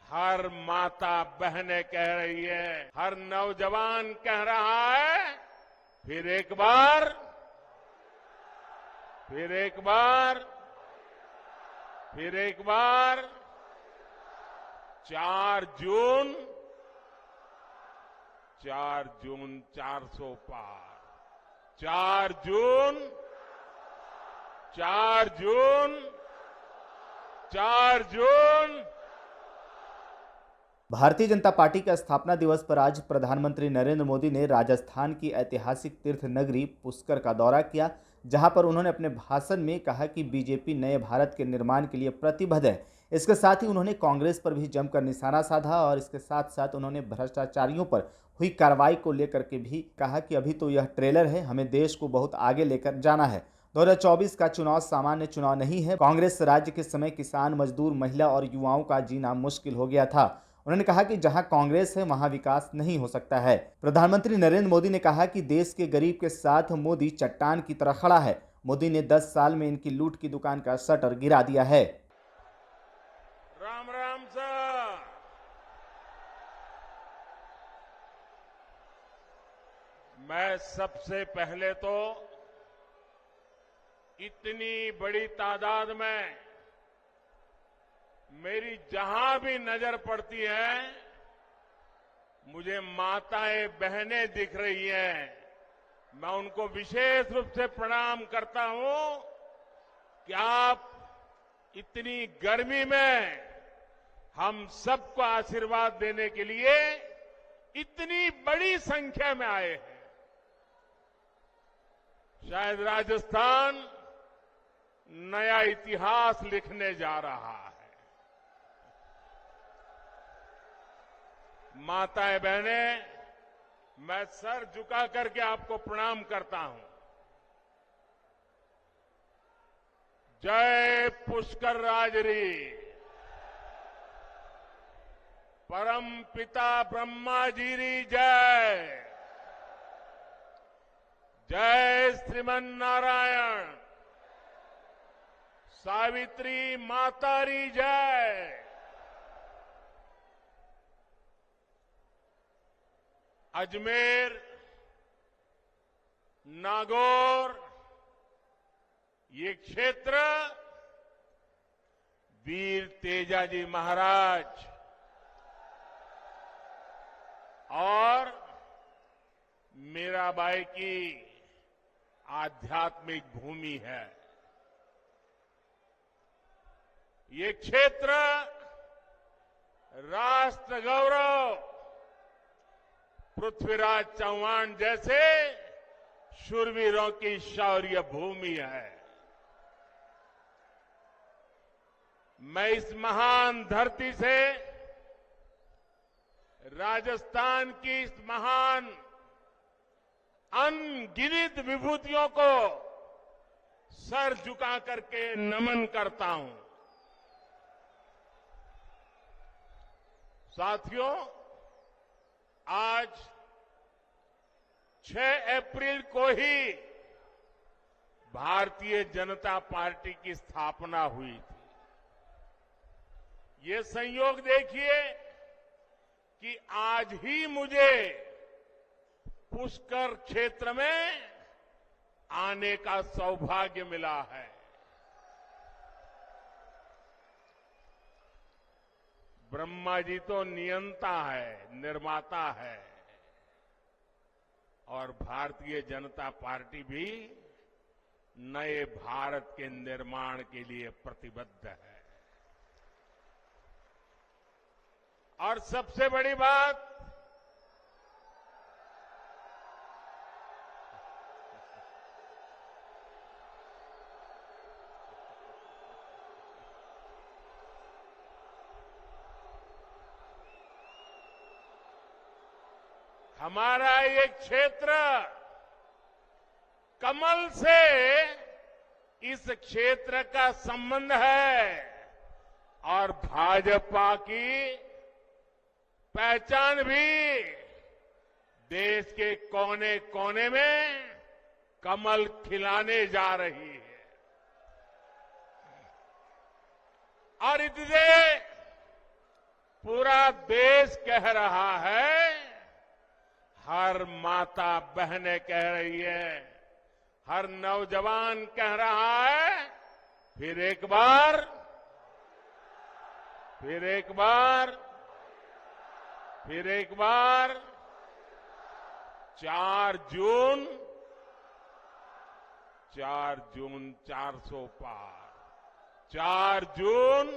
हर माता बहनें कह रही है, हर नौजवान कह रहा है, फिर एक बार, फिर एक बार, फिर एक बार 4 जून 400 पार, 4 जून 4 जून 4 जून। भारतीय जनता पार्टी के स्थापना दिवस पर आज प्रधानमंत्री नरेंद्र मोदी ने राजस्थान की ऐतिहासिक तीर्थ नगरी पुष्कर का दौरा किया, जहां पर उन्होंने अपने भाषण में कहा कि बीजेपी नए भारत के निर्माण के लिए प्रतिबद्ध है। इसके साथ ही उन्होंने कांग्रेस पर भी जमकर निशाना साधा और इसके साथ साथ उन्होंने भ्रष्टाचारियों पर हुई कार्रवाई को लेकर के भी कहा कि अभी तो यह ट्रेलर है, हमें देश को बहुत आगे लेकर जाना है। 2024 का चुनाव सामान्य चुनाव नहीं है। कांग्रेस राज्य के समय किसान, मजदूर, महिला और युवाओं का जीना मुश्किल हो गया था। उन्होंने कहा कि जहां कांग्रेस है वहां विकास नहीं हो सकता है। प्रधानमंत्री नरेंद्र मोदी ने कहा कि देश के गरीब के साथ मोदी चट्टान की तरह खड़ा है। मोदी ने 10 साल में इनकी लूट की दुकान का शटर गिरा दिया है। राम राम सर। मैं सबसे पहले तो इतनी बड़ी तादाद में मेरी जहां भी नजर पड़ती है मुझे माताएं बहनें दिख रही हैं। मैं उनको विशेष रूप से प्रणाम करता हूं कि आप इतनी गर्मी में हम सबको आशीर्वाद देने के लिए इतनी बड़ी संख्या में आए हैं। शायद राजस्थान नया इतिहास लिखने जा रहा है। माताएं बहनें, मैं सर झुका करके आपको प्रणाम करता हूं। जय पुष्कर राजरी। परम पिता ब्रह्मा जी री जय। जय श्रीमन नारायण। सावित्री माता री जय। अजमेर, नागौर, ये क्षेत्र वीर तेजाजी महाराज और मीराबाई की आध्यात्मिक भूमि है। ये क्षेत्र राष्ट्र गौरव पृथ्वीराज चौहान जैसे शूरवीरों की शौर्य भूमि है। मैं इस महान धरती से राजस्थान की इस महान अनगिनत विभूतियों को सर झुका करके नमन करता हूं। साथियों, आज 6 अप्रैल को ही भारतीय जनता पार्टी की स्थापना हुई थी। ये संयोग देखिए कि आज ही मुझे पुष्कर क्षेत्र में आने का सौभाग्य मिला है। ब्रह्मा जी तो नियंता है, निर्माता है और भारतीय जनता पार्टी भी नए भारत के निर्माण के लिए प्रतिबद्ध है। और सबसे बड़ी बात, हमारा ये क्षेत्र कमल से इस क्षेत्र का संबंध है और भाजपा की पहचान भी देश के कोने कोने में कमल खिलाने जा रही है। और इसलिए पूरा देश कह रहा है, हर माता बहनें कह रही है, हर नौजवान कह रहा है, फिर एक बार 4 जून 400 पार, 4 जून।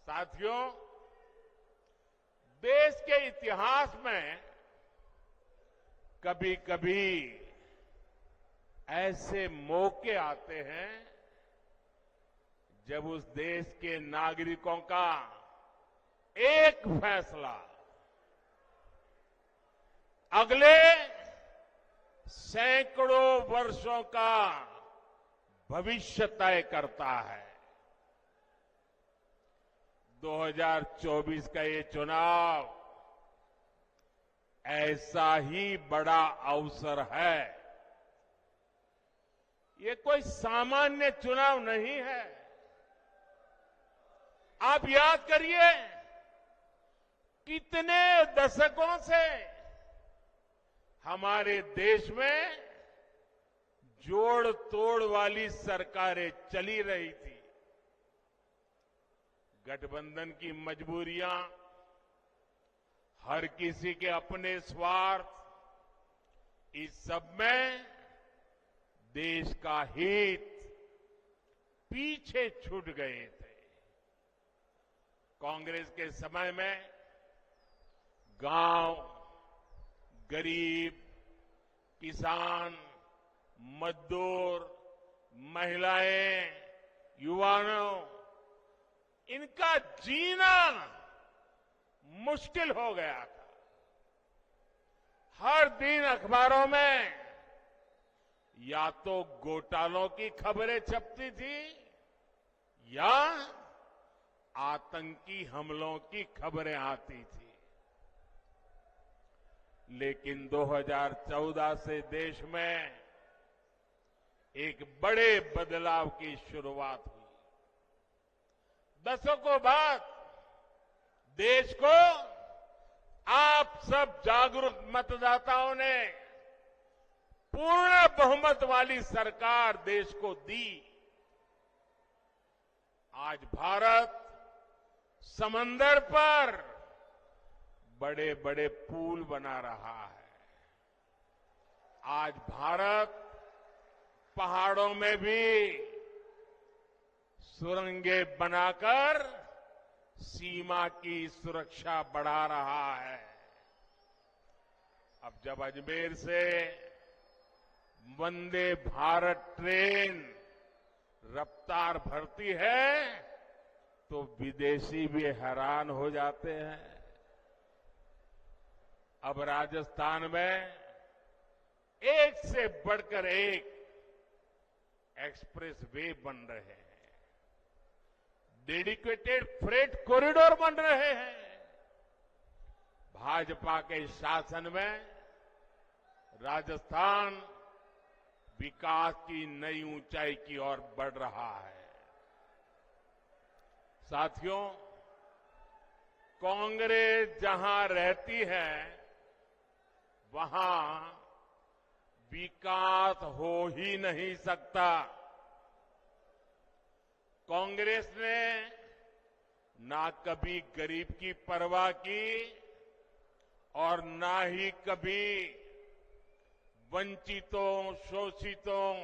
साथियों, देश के इतिहास में कभी कभी ऐसे मौके आते हैं जब उस देश के नागरिकों का एक फैसला अगले सैकड़ों वर्षों का भविष्य तय करता है। 2024 का ये चुनाव ऐसा ही बड़ा अवसर है। ये कोई सामान्य चुनाव नहीं है। आप याद करिए, कितने दशकों से हमारे देश में जोड़ तोड़ वाली सरकारें चली रही थी। गठबंधन की मजबूरियां, हर किसी के अपने स्वार्थ, इस सब में देश का हित पीछे छूट गए थे। कांग्रेस के समय में गांव, गरीब, किसान, मजदूर, महिलाएं, युवाओं, इनका जीना मुश्किल हो गया था। हर दिन अखबारों में या तो घोटालों की खबरें छपती थी या आतंकी हमलों की खबरें आती थी। लेकिन 2014 से देश में एक बड़े बदलाव की शुरुआत हुई। दशकों बाद देश को आप सब जागरूक मतदाताओं ने पूर्ण बहुमत वाली सरकार देश को दी। आज भारत समंदर पर बड़े बड़े पुल बना रहा है। आज भारत पहाड़ों में भी सुरंगें बनाकर सीमा की सुरक्षा बढ़ा रहा है। अब जब अजमेर से वंदे भारत ट्रेन रफ्तार भरती है तो विदेशी भी हैरान हो जाते हैं। अब राजस्थान में एक से बढ़कर एक एक्सप्रेस वे बन रहे हैं, डेडिकेटेड फ्रेट कॉरिडोर बन रहे हैं। भाजपा के शासन में राजस्थान विकास की नई ऊंचाई की ओर बढ़ रहा है। साथियों, कांग्रेस जहां रहती है वहां विकास हो ही नहीं सकता। कांग्रेस ने ना कभी गरीब की परवाह की और ना ही कभी वंचितों, शोषितों,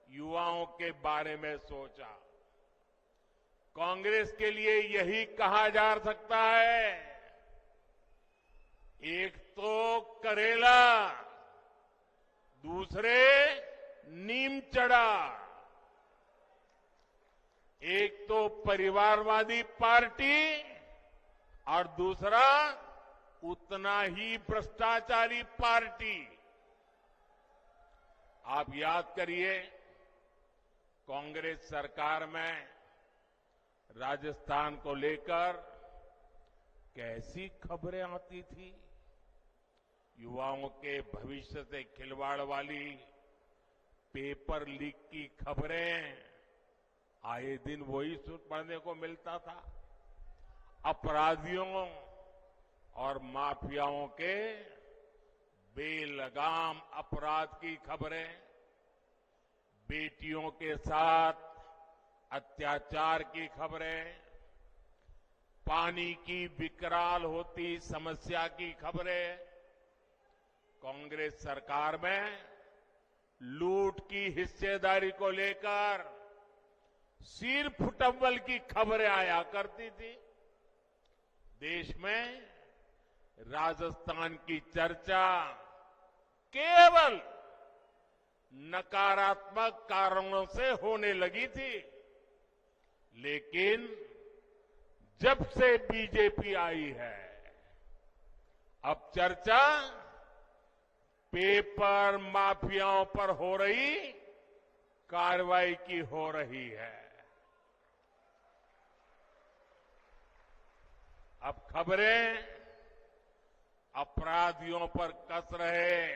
युवाओं के बारे में सोचा। कांग्रेस के लिए यही कहा जा सकता है, एक तो करेला, दूसरे नीम चढ़ा। एक तो परिवारवादी पार्टी और दूसरा उतना ही भ्रष्टाचारी पार्टी। आप याद करिए, कांग्रेस सरकार में राजस्थान को लेकर कैसी खबरें आती थी। युवाओं के भविष्य से खिलवाड़ वाली, पेपर लीक की खबरें आए दिन वही पढ़ने को मिलता था। अपराधियों और माफियाओं के बेलगाम अपराध की खबरें, बेटियों के साथ अत्याचार की खबरें, पानी की विकराल होती समस्या की खबरें, कांग्रेस सरकार में लूट की हिस्सेदारी को लेकर सिर फुटव्वल की खबरें आया करती थी। देश में राजस्थान की चर्चा केवल नकारात्मक कारणों से होने लगी थी, लेकिन जब से बीजेपी आई है, अब चर्चा पेपर माफियाओं पर हो रही कार्रवाई की हो रही है। अब खबरें अपराधियों पर कस रहे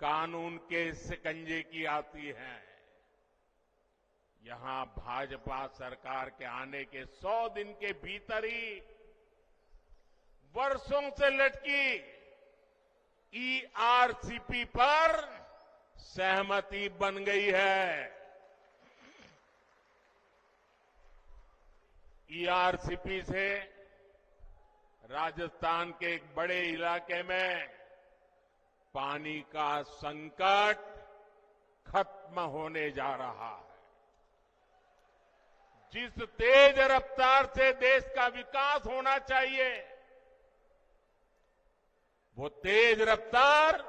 कानून के शिकंजे की आती हैं। यहां भाजपा सरकार के आने के 100 दिन के भीतर ही वर्षों से लटकी ईआरसीपी पर सहमति बन गई है। ईआरसीपी से राजस्थान के एक बड़े इलाके में पानी का संकट खत्म होने जा रहा है। जिस तेज रफ्तार से देश का विकास होना चाहिए, वो तेज रफ्तार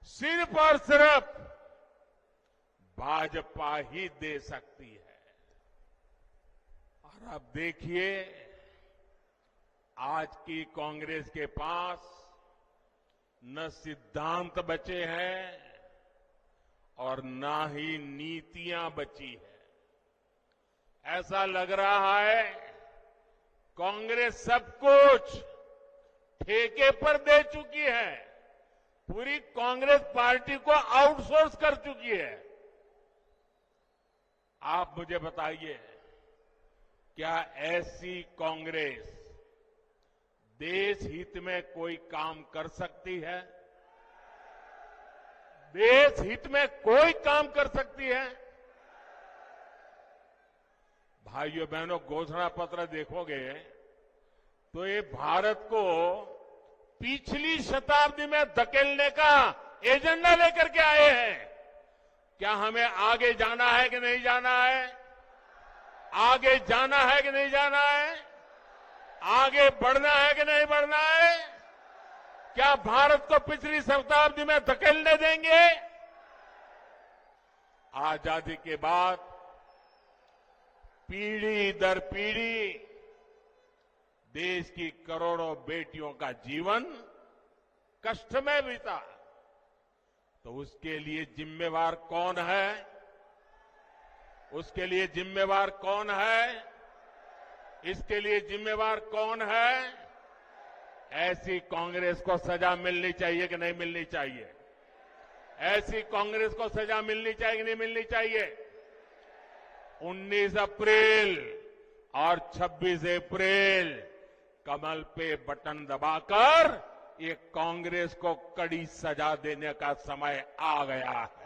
सिर्फ और सिर्फ भाजपा ही दे सकती है। और अब देखिए, आज की कांग्रेस के पास न सिद्धांत बचे हैं और न ही नीतियां बची है। ऐसा लग रहा है कांग्रेस सब कुछ ठेके पर दे चुकी है, पूरी कांग्रेस पार्टी को आउटसोर्स कर चुकी है। आप मुझे बताइए, क्या ऐसी कांग्रेस देश हित में कोई काम कर सकती है? देश हित में कोई काम कर सकती है? भाइयों बहनों, घोषणा पत्र देखोगे तो ये भारत को पिछली शताब्दी में धकेलने का एजेंडा लेकर के आए हैं। क्या हमें आगे जाना है कि नहीं जाना है? आगे जाना है कि नहीं जाना है? आगे बढ़ना है कि नहीं बढ़ना है? क्या भारत को पिछली शताब्दी में धकेलने देंगे? आजादी के बाद पीढ़ी दर पीढ़ी देश की करोड़ों बेटियों का जीवन कष्ट में बीता, तो उसके लिए जिम्मेवार कौन है? उसके लिए जिम्मेवार कौन है? इसके लिए जिम्मेवार कौन है? ऐसी कांग्रेस को सजा मिलनी चाहिए कि नहीं मिलनी चाहिए? ऐसी कांग्रेस को सजा मिलनी चाहिए कि नहीं मिलनी चाहिए? 19 अप्रैल और 26 अप्रैल कमल पे बटन दबाकर ये कांग्रेस को कड़ी सजा देने का समय आ गया है।